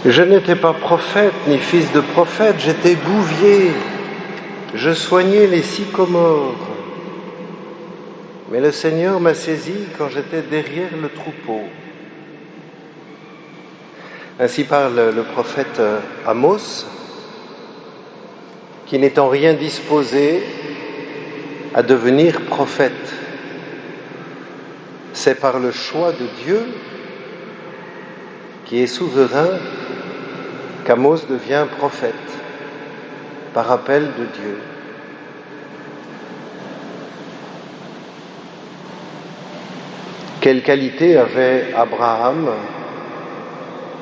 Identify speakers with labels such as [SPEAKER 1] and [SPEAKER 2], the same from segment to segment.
[SPEAKER 1] Je n'étais pas prophète ni fils de prophète, j'étais bouvier. Je soignais les sycomores. Mais le Seigneur m'a saisi quand j'étais derrière le troupeau. Ainsi parle le prophète Amos, qui n'étant rien disposé à devenir prophète. C'est par le choix de Dieu, qui est souverain, qu'Amos devient prophète, par appel de Dieu. Quelle qualité avait Abraham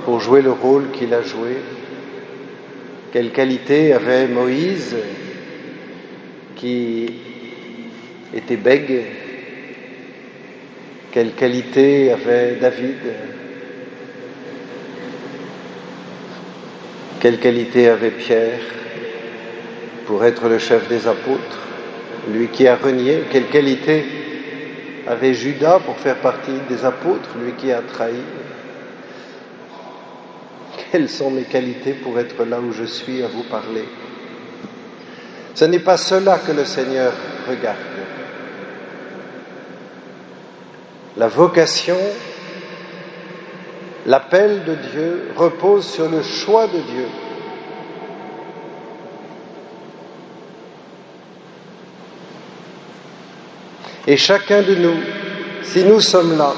[SPEAKER 1] pour jouer le rôle qu'il a joué? Quelle qualité avait Moïse, qui était bègue? Quelle qualité avait David? Quelle qualité avait Pierre pour être le chef des apôtres, lui qui a renié? Quelle qualité avait Judas pour faire partie des apôtres, lui qui a trahi? Quelles sont mes qualités pour être là où je suis à vous parler? Ce n'est pas cela que le Seigneur regarde. La vocation, l'appel de Dieu repose sur le choix de Dieu. Et chacun de nous, si nous sommes là,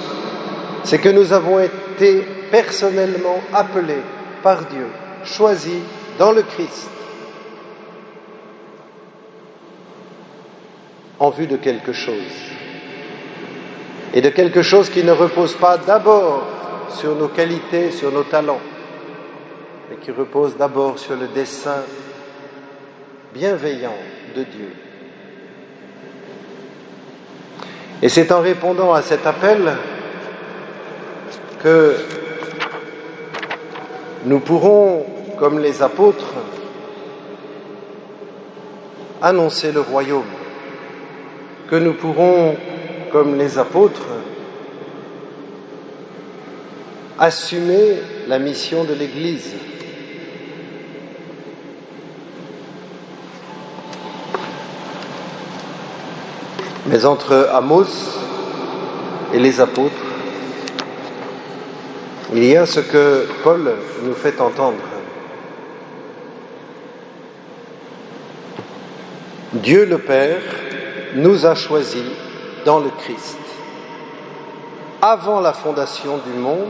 [SPEAKER 1] c'est que nous avons été personnellement appelés par Dieu, choisis dans le Christ, en vue de quelque chose. Et de quelque chose qui ne repose pas d'abord sur nos qualités, sur nos talents, mais qui repose d'abord sur le dessein bienveillant de Dieu. Et c'est en répondant à cet appel que nous pourrons, comme les apôtres, annoncer le royaume, que nous pourrons, comme les apôtres, assumer la mission de l'Église. Mais entre Amos et les apôtres, il y a ce que Paul nous fait entendre. Dieu le Père nous a choisis dans le Christ, avant la fondation du monde,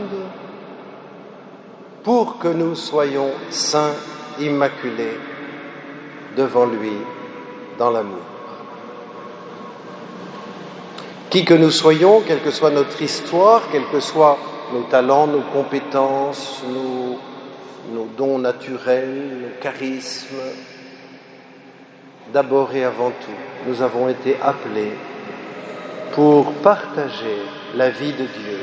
[SPEAKER 1] pour que nous soyons saints, immaculés, devant lui, dans l'amour. Qui que nous soyons, quelle que soit notre histoire, quels que soient nos talents, nos compétences, nos dons naturels, nos charismes, d'abord et avant tout, nous avons été appelés pour partager la vie de Dieu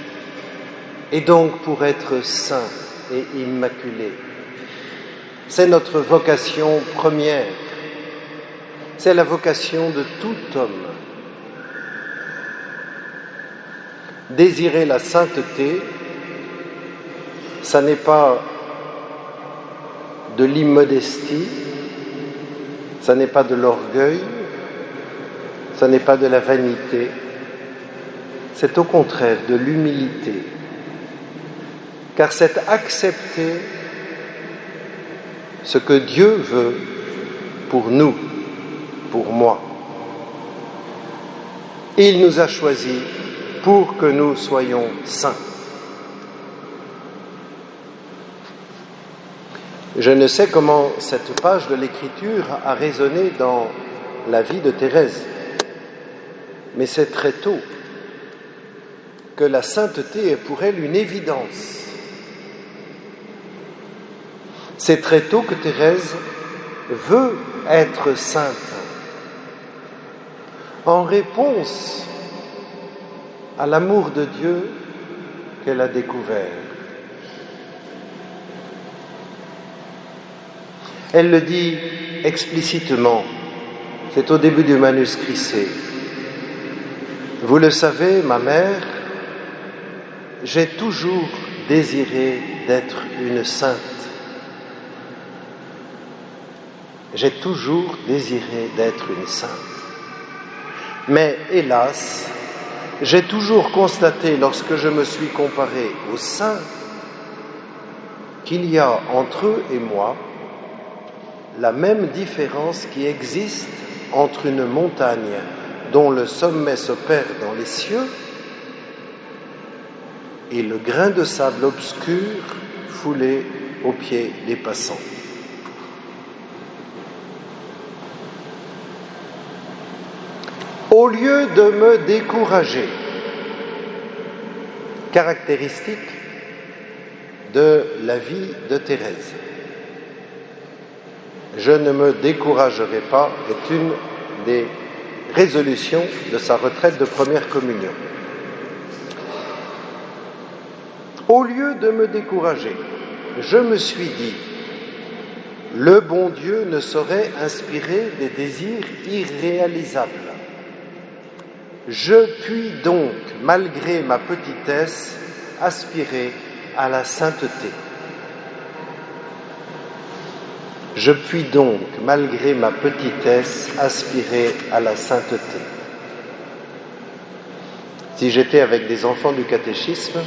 [SPEAKER 1] et donc pour être saints et immaculés. C'est notre vocation première, c'est la vocation de tout homme. Désirer la sainteté, ça n'est pas de l'immodestie, ça n'est pas de l'orgueil, ça n'est pas de la vanité, c'est au contraire de l'humilité, car c'est accepter ce que Dieu veut pour nous, pour moi. Il nous a choisis pour que nous soyons saints. Je ne sais comment cette page de l'Écriture a résonné dans la vie de Thérèse, mais c'est très tôt que la sainteté est pour elle une évidence. C'est très tôt que Thérèse veut être sainte, en réponse à l'amour de Dieu qu'elle a découvert. Elle le dit explicitement, c'est au début du manuscrit C. Vous le savez, ma mère, j'ai toujours désiré d'être une sainte. J'ai toujours désiré d'être une sainte. Mais hélas, j'ai toujours constaté lorsque je me suis comparé aux saints qu'il y a entre eux et moi la même différence qui existe entre une montagne dont le sommet se perd dans les cieux et le grain de sable obscur foulé aux pieds des passants. Au lieu de me décourager, caractéristique de la vie de Thérèse, je ne me découragerai pas est une des résolutions de sa retraite de première communion. Au lieu de me décourager, je me suis dit, le bon Dieu ne saurait inspirer des désirs irréalisables. Je puis donc, malgré ma petitesse, aspirer à la sainteté. Je puis donc, malgré ma petitesse, aspirer à la sainteté. Si j'étais avec des enfants du catéchisme,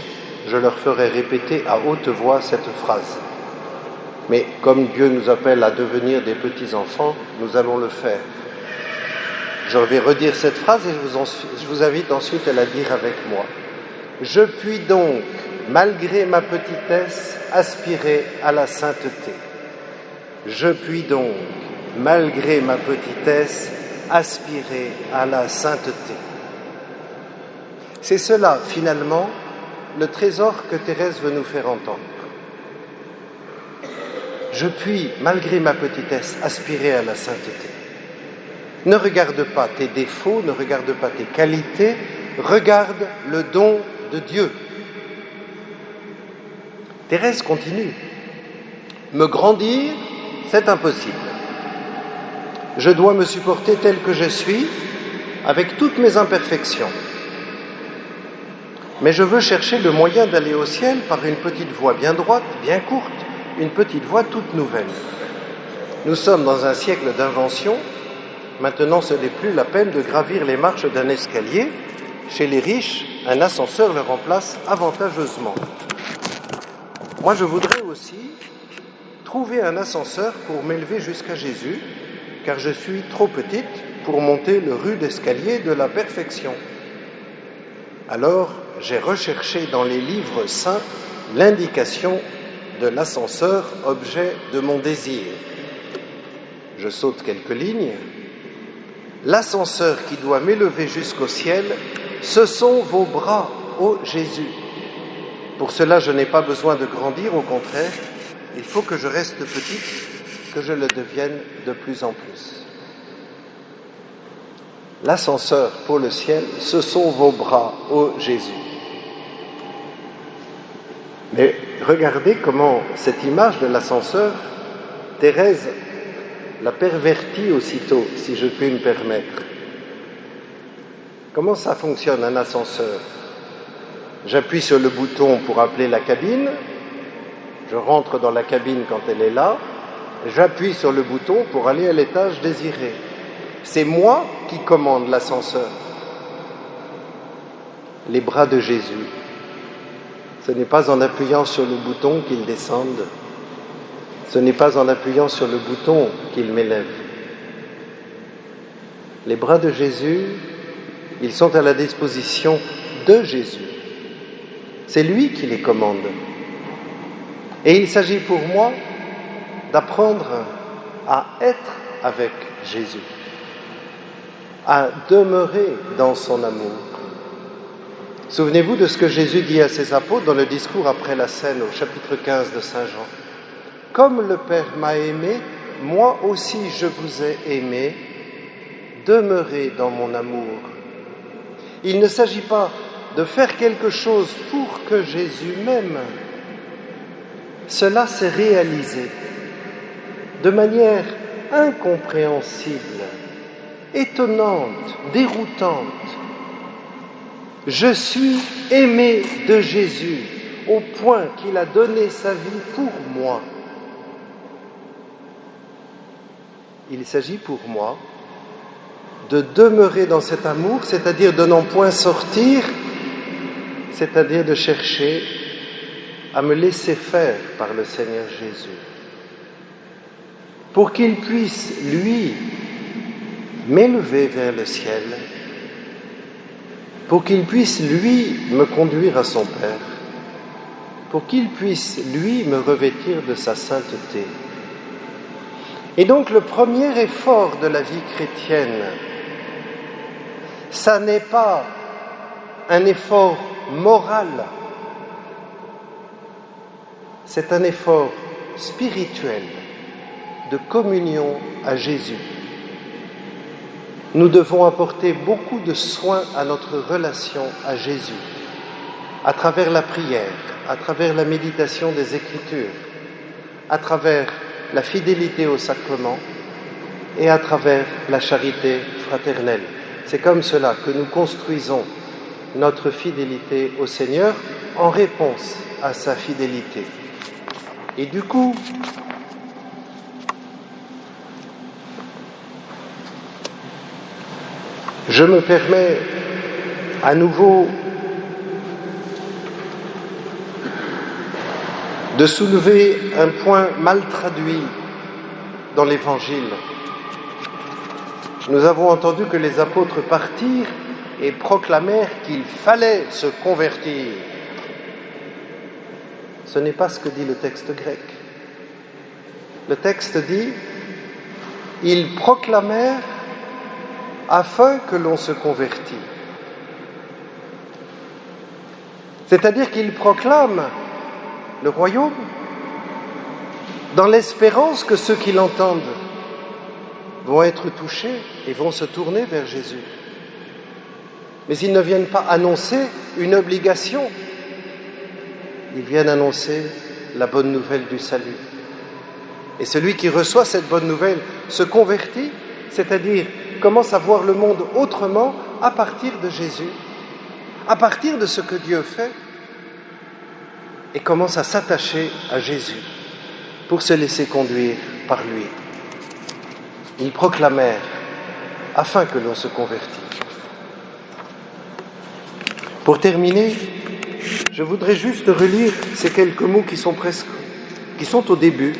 [SPEAKER 1] je leur ferais répéter à haute voix cette phrase. Mais comme Dieu nous appelle à devenir des petits-enfants, nous allons le faire. Je vais redire cette phrase et je vous invite ensuite à la dire avec moi. Je puis donc, malgré ma petitesse, aspirer à la sainteté. Je puis donc, malgré ma petitesse, aspirer à la sainteté. C'est cela, finalement, le trésor que Thérèse veut nous faire entendre. Je puis, malgré ma petitesse, aspirer à la sainteté. Ne regarde pas tes défauts, ne regarde pas tes qualités, regarde le don de Dieu. Thérèse continue. Me grandir, c'est impossible. Je dois me supporter tel que je suis, avec toutes mes imperfections. Mais je veux chercher le moyen d'aller au ciel par une petite voie bien droite, bien courte, une petite voie toute nouvelle. Nous sommes dans un siècle d'invention. Maintenant, ce n'est plus la peine de gravir les marches d'un escalier. Chez les riches, un ascenseur le remplace avantageusement. Moi, je voudrais aussi trouver un ascenseur pour m'élever jusqu'à Jésus, car je suis trop petite pour monter le rude escalier de la perfection. Alors, j'ai recherché dans les livres saints l'indication de l'ascenseur, objet de mon désir. Je saute quelques lignes. L'ascenseur qui doit m'élever jusqu'au ciel, ce sont vos bras, ô Jésus. Pour cela, je n'ai pas besoin de grandir, au contraire, il faut que je reste petite, que je le devienne de plus en plus. L'ascenseur pour le ciel, ce sont vos bras, ô Jésus. Mais regardez comment cette image de l'ascenseur, Thérèse la pervertit aussitôt, si je puis me permettre. Comment ça fonctionne, un ascenseur? J'appuie sur le bouton pour appeler la cabine, je rentre dans la cabine quand elle est là, j'appuie sur le bouton pour aller à l'étage désiré. C'est moi qui commande l'ascenseur. Les bras de Jésus, ce n'est pas en appuyant sur le bouton qu'ils descendent, ce n'est pas en appuyant sur le bouton qu'ils m'élèvent. Les bras de Jésus, ils sont à la disposition de Jésus. C'est lui qui les commande. Et il s'agit pour moi d'apprendre à être avec Jésus, à demeurer dans son amour. Souvenez-vous de ce que Jésus dit à ses apôtres dans le discours après la scène au chapitre 15 de Saint Jean. « Comme le Père m'a aimé, moi aussi je vous ai aimé, demeurez dans mon amour. » Il ne s'agit pas de faire quelque chose pour que Jésus m'aime. Cela s'est réalisé de manière incompréhensible, étonnante, déroutante. Je suis aimé de Jésus au point qu'il a donné sa vie pour moi. Il s'agit pour moi de demeurer dans cet amour, c'est-à-dire de n'en point sortir, c'est-à-dire de chercher à me laisser faire par le Seigneur Jésus, pour qu'il puisse, lui, m'élever vers le ciel, pour qu'il puisse, lui, me conduire à son Père, pour qu'il puisse, lui, me revêtir de sa sainteté. Et donc le premier effort de la vie chrétienne, ça n'est pas un effort moral, c'est un effort spirituel de communion à Jésus. Nous devons apporter beaucoup de soin à notre relation à Jésus, à travers la prière, à travers la méditation des Écritures, à travers la fidélité au sacrement et à travers la charité fraternelle. C'est comme cela que nous construisons notre fidélité au Seigneur en réponse à sa fidélité. Et du coup, je me permets à nouveau de soulever un point mal traduit dans l'Évangile. Nous avons entendu que les apôtres partirent et proclamèrent qu'il fallait se convertir. Ce n'est pas ce que dit le texte grec. Le texte dit « Ils proclamèrent afin que l'on se convertît ». C'est-à-dire qu'ils proclament le royaume dans l'espérance que ceux qui l'entendent vont être touchés et vont se tourner vers Jésus. Mais ils ne viennent pas annoncer une obligation, ils viennent annoncer la bonne nouvelle du salut. Et celui qui reçoit cette bonne nouvelle se convertit, c'est-à-dire commence à voir le monde autrement à partir de Jésus, à partir de ce que Dieu fait, et commence à s'attacher à Jésus pour se laisser conduire par lui. Ils proclamèrent afin que l'on se convertisse. Pour terminer, je voudrais juste relire ces quelques mots qui sont au début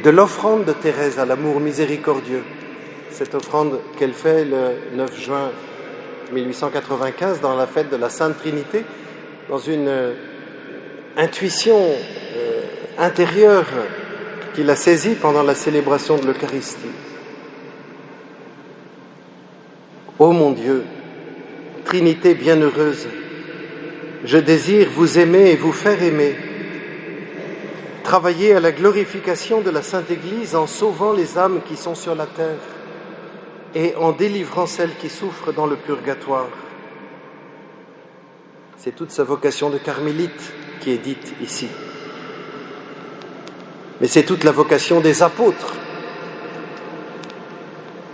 [SPEAKER 1] de l'offrande de Thérèse à l'amour miséricordieux. Cette offrande qu'elle fait le 9 juin 1895 dans la fête de la Sainte Trinité, dans une intuition intérieure qu'il a saisie pendant la célébration de l'Eucharistie. Ô mon Dieu, Trinité bienheureuse, je désire vous aimer et vous faire aimer. Travailler à la glorification de la Sainte Église en sauvant les âmes qui sont sur la terre et en délivrant celles qui souffrent dans le purgatoire. C'est toute sa vocation de carmélite qui est dite ici. Mais c'est toute la vocation des apôtres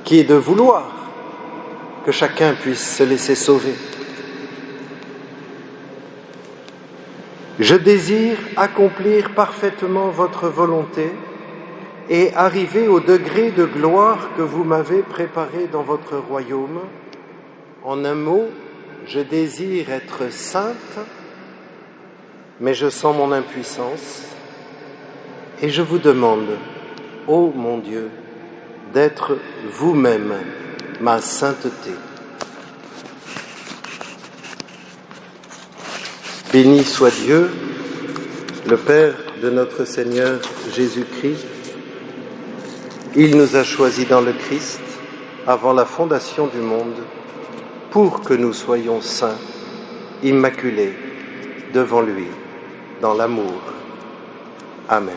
[SPEAKER 1] qui est de vouloir que chacun puisse se laisser sauver. Je désire accomplir parfaitement votre volonté et arriver au degré de gloire que vous m'avez préparé dans votre royaume. En un mot, je désire être sainte, mais je sens mon impuissance et je vous demande, ô mon Dieu, d'être vous-même ma sainteté. Béni soit Dieu, le Père de notre Seigneur Jésus-Christ. Il nous a choisis dans le Christ avant la fondation du monde pour que nous soyons saints, immaculés devant lui, dans l'amour. Amen.